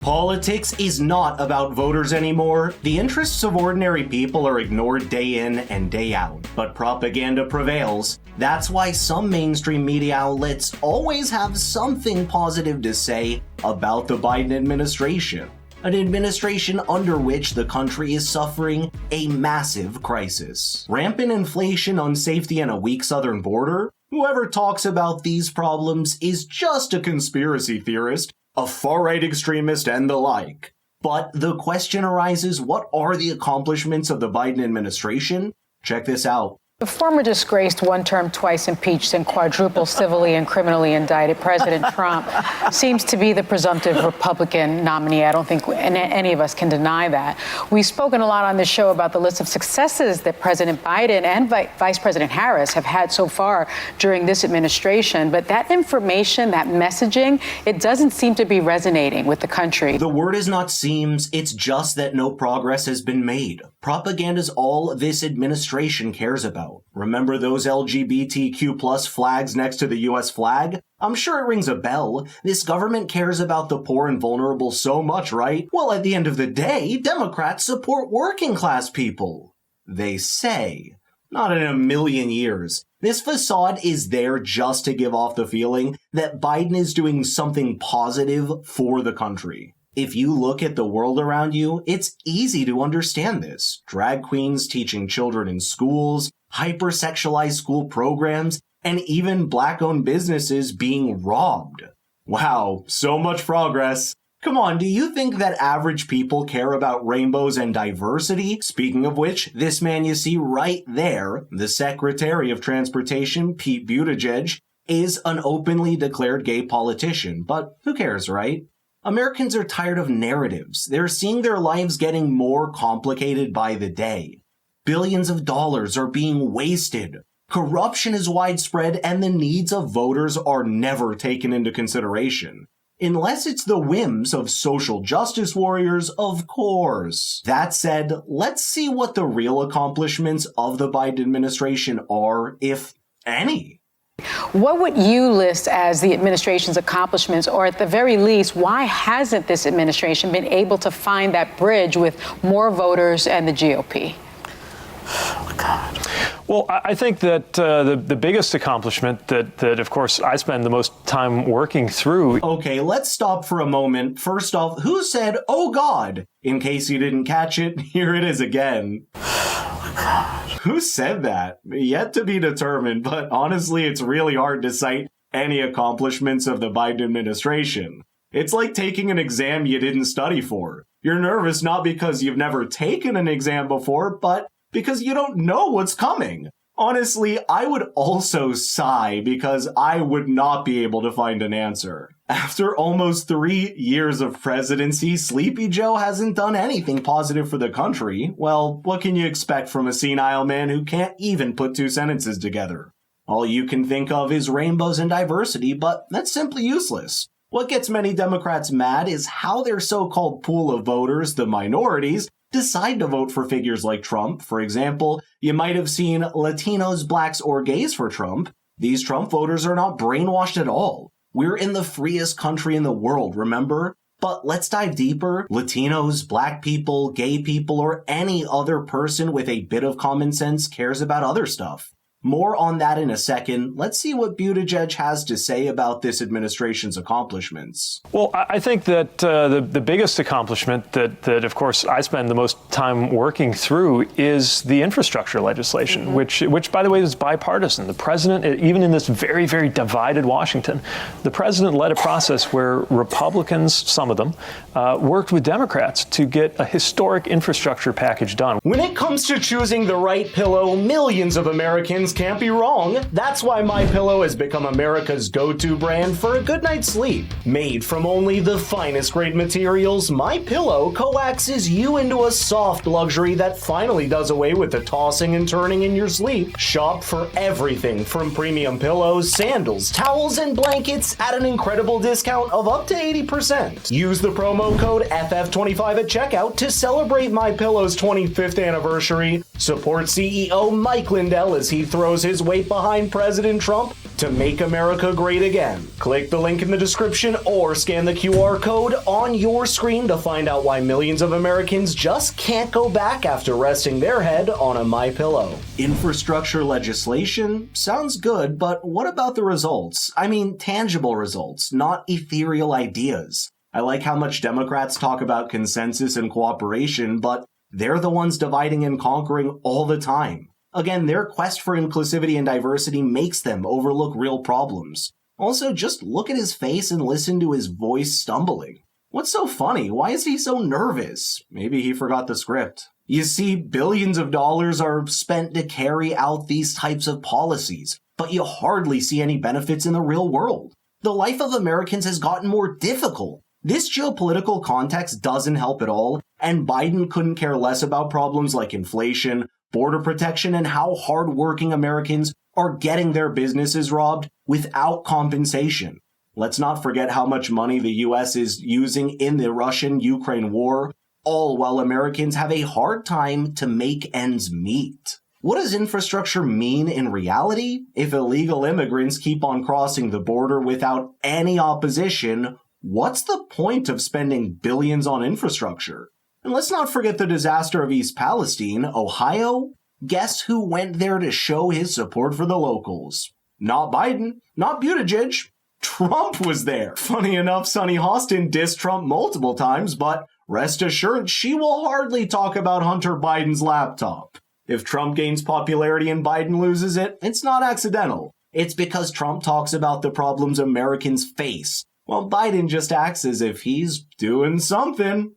Politics is not about voters anymore. The interests of ordinary people are ignored day in and day out, but propaganda prevails. That's why some mainstream media outlets always have something positive to say about the Biden administration. An administration under which the country is suffering a massive crisis. Rampant inflation, unsafety, and a weak southern border? Whoever talks about these problems is just a conspiracy theorist, a far-right extremist, and the like. But the question arises, what are the accomplishments of the Biden administration? Check this out. The former disgraced, one-term, twice impeached, and quadruple civilly and criminally indicted President Trump seems to be the presumptive Republican nominee. I don't think any of us can deny that. We've spoken a lot on this show about the list of successes that President Biden and Vice President Harris have had so far during this administration. But that information, that messaging, it doesn't seem to be resonating with the country. The word is not seems, it's just that no progress has been made. Propaganda is all this administration cares about. Remember those LGBTQ plus flags next to the US flag? I'm sure it rings a bell. This government cares about the poor and vulnerable so much, right? Well, at the end of the day, Democrats support working class people. They say. Not in a million years. This facade is there just to give off the feeling that Biden is doing something positive for the country. If you look at the world around you, it's easy to understand this. Drag queens teaching children in schools, hypersexualized school programs, and even black-owned businesses being robbed. Wow, so much progress. Come on, do you think that average people care about rainbows and diversity? Speaking of which, this man you see right there, the Secretary of Transportation, Pete Buttigieg, is an openly declared gay politician. But who cares, right? Americans are tired of narratives. They're seeing their lives getting more complicated by the day. Billions of dollars are being wasted. Corruption is widespread, and the needs of voters are never taken into consideration. Unless it's the whims of social justice warriors, of course. That said, let's see what the real accomplishments of the Biden administration are, if any. What would you list as the administration's accomplishments, or at the very least, why hasn't this administration been able to find that bridge with more voters and the GOP? Oh, God. Well, I think that the biggest accomplishment that, of course, I spend the most time working through. Okay, let's stop for a moment. First off, who said, "Oh, God"? In case you didn't catch it, here it is again. Oh, God. Who said that? Yet to be determined, but honestly, it's really hard to cite any accomplishments of the Biden administration. It's like taking an exam you didn't study for. You're nervous not because you've never taken an exam before, but because you don't know what's coming. Honestly, I would also sigh because I would not be able to find an answer. After almost 3 years of presidency, Sleepy Joe hasn't done anything positive for the country. Well, what can you expect from a senile man who can't even put two sentences together? All you can think of is rainbows and diversity, but that's simply useless. What gets many Democrats mad is how their so-called pool of voters, the minorities, decide to vote for figures like Trump. For example, you might have seen Latinos, blacks, or gays for Trump. These Trump voters are not brainwashed at all. We're in the freest country in the world, remember? But let's dive deeper. Latinos, black people, gay people, or any other person with a bit of common sense cares about other stuff. More on that in a second. Let's see what Buttigieg has to say about this administration's accomplishments. Well, I think that the biggest accomplishment that, of course, I spend the most time working through is the infrastructure legislation, which, by the way, is bipartisan. The president, even in this very, very divided Washington, the president led a process where Republicans, some of them, worked with Democrats to get a historic infrastructure package done. When it comes to choosing the right pillow, millions of Americans can't be wrong. That's why MyPillow has become America's go-to brand for a good night's sleep. Made from only the finest grade materials, MyPillow coaxes you into a soft luxury that finally does away with the tossing and turning in your sleep. Shop for everything from premium pillows, sandals, towels, and blankets at an incredible discount of up to 80%. Use the promo code FF25 at checkout to celebrate MyPillow's 25th anniversary. Support CEO Mike Lindell as he throws throws his weight behind President Trump to make America great again. Click the link in the description or scan the QR code on your screen to find out why millions of Americans just can't go back after resting their head on a MyPillow. Infrastructure legislation sounds good, but what about the results? I mean, tangible results, not ethereal ideas. I like how much Democrats talk about consensus and cooperation, but they're the ones dividing and conquering all the time. Again, their quest for inclusivity and diversity makes them overlook real problems. Also, just look at his face and listen to his voice stumbling. What's so funny? Why is he so nervous? Maybe he forgot the script. You see, billions of dollars are spent to carry out these types of policies, but you hardly see any benefits in the real world. The life of Americans has gotten more difficult. This geopolitical context doesn't help at all, and Biden couldn't care less about problems like inflation, border protection, and how hardworking Americans are getting their businesses robbed without compensation. Let's not forget how much money the U.S. is using in the Russian-Ukraine war, all while Americans have a hard time to make ends meet. What does infrastructure mean in reality? If illegal immigrants keep on crossing the border without any opposition, what's the point of spending billions on infrastructure? And let's not forget the disaster of East Palestine, Ohio. Guess who went there to show his support for the locals? Not Biden, not Buttigieg. Trump was there. Funny enough, Sonny Hostin dissed Trump multiple times, but rest assured she will hardly talk about Hunter Biden's laptop. If Trump gains popularity and Biden loses it, it's not accidental. It's because Trump talks about the problems Americans face, while Biden just acts as if he's doing something.